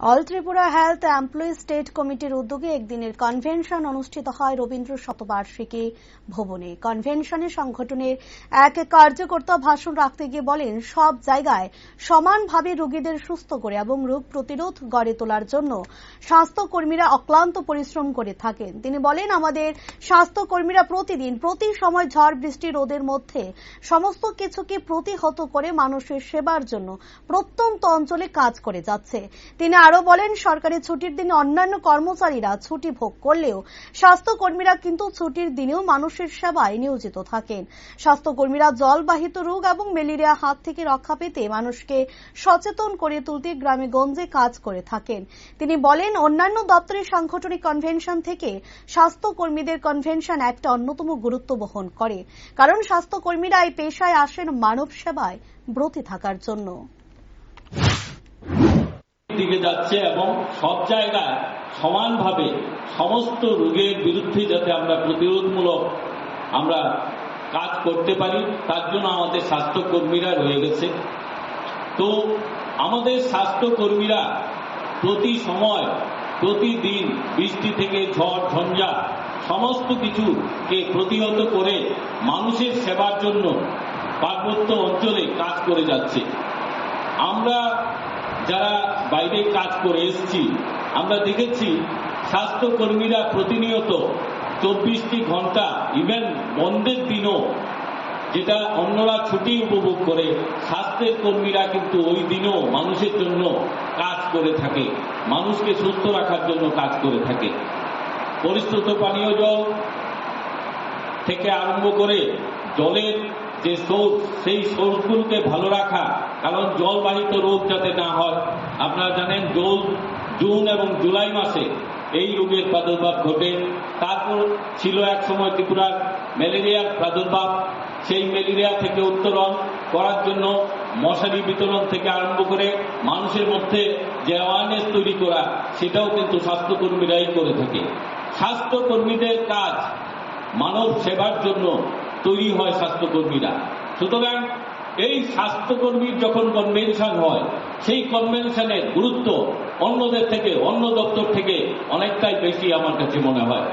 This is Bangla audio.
All Tripura health employee state কমিটির উদ্যোগে একদিনের কনভেনশন অনুষ্ঠিত হয় রবীন্দ্র শতবার্ষিকী ভবনে। কনভেনশনে সংগঠনের এক কার্যকর্তা ভাষণ রাখতে গিয়ে বলেন, সব জায়গায় সমানভাবে রোগীদের সুস্থ করে এবং রোগ প্রতিরোধ গড়ে তোলার জন্য স্বাস্থ্যকর্মীরা অক্লান্ত পরিশ্রম করে থাকেন। তিনি বলেন, আমাদের স্বাস্থ্যকর্মীরা প্রতিদিন প্রতি সময় ঝড় বৃষ্টি রোদের মধ্যে সমস্ত কিছুকে প্রতিহত করে মানুষের সেবার জন্য প্রত্যন্ত অঞ্চলে কাজ করে যাচ্ছে। তিনি আরো বলেন, সরকারি ছুটির দিনে অন্যান্য কর্মচারীরা ছুটি ভোগ করলেও স্বাস্থ্যকর্মীরা কিন্তু ছুটির দিনেও মানুষের সেবায় নিয়োজিত থাকেন। স্বাস্থ্যকর্মীরা জলবাহিত রোগ এবং ম্যালেরিয়া হাত থেকে রক্ষা পেতে মানুষকে সচেতন করে তুলতে গ্রামে গঞ্জে কাজ করে থাকেন। তিনি বলেন, অন্যান্য দপ্তরের সাংগঠনিক কনভেনশন থেকে স্বাস্থ্যকর্মীদের কনভেনশন একটা অন্যতম গুরুত্ব বহন করে, কারণ স্বাস্থ্যকর্মীরা এই পেশায় আসেন মানব সেবায় ব্রতী থাকার জন্য। দিকে যাচ্ছে এবং সব জায়গায় সমানভাবে সমস্ত রোগের বিরুদ্ধে যাতে আমরা প্রতিরোধমূলক আমরা কাজ করতে পারি, তার জন্য আমাদের স্বাস্থ্যকর্মীরা রয়ে গেছে। তো আমাদের স্বাস্থ্যকর্মীরা প্রতি সময় প্রতিদিন বৃষ্টি থেকে ঝড় ঝঞ্ঝা সমস্ত কিছুকে প্রতিহত করে মানুষের সেবার জন্য পার্বত্য অঞ্চলে কাজ করে যাচ্ছে। আমরা যারা বাইরে কাজ করে এসেছি, আমরা দেখেছি স্বাস্থ্যকর্মীরা প্রতিনিয়ত 24টি ঘন্টা, ইভেন বন্ধের দিনও যেটা অন্যরা ছুটি উপভোগ করে, স্বাস্থ্যের কর্মীরা কিন্তু ওই দিনও মানুষের জন্য কাজ করে থাকে, মানুষকে সুস্থ রাখার জন্য কাজ করে থাকে। পরিশ্রুত পানীয় জল থেকে আরম্ভ করে জলের যে সোর্স, সেই সোর্সগুলোকে ভালো রাখা, কারণ জলবাহিত রোগ যাতে না হয়। আপনারা জানেন জুন এবং জুলাই মাসে এই রোগের প্রাদুর্ভাব ঘটে। তারপর ছিল এক সময় ত্রিপুরার ম্যালেরিয়ার প্রাদুর্ভাব। সেই ম্যালেরিয়া থেকে উত্তরণ করার জন্য মশারি বিতরণ থেকে আরম্ভ করে মানুষের মধ্যে যে অ্যাওয়ারনেস তৈরি করা, সেটাও কিন্তু স্বাস্থ্যকর্মীরাই করে থাকে। স্বাস্থ্যকর্মীদের কাজ মানব সেবার জন্য তৈরি হয় স্বাস্থ্যকর্মীরা। সুতরাং এই স্বাস্থ্যকর্মীর যখন কনভেনশন হয়, সেই কনভেনশনের গুরুত্ব অন্যদের থেকে, অন্য দপ্তর থেকে অনেকটাই বেশি আমার কাছে মনে হয়।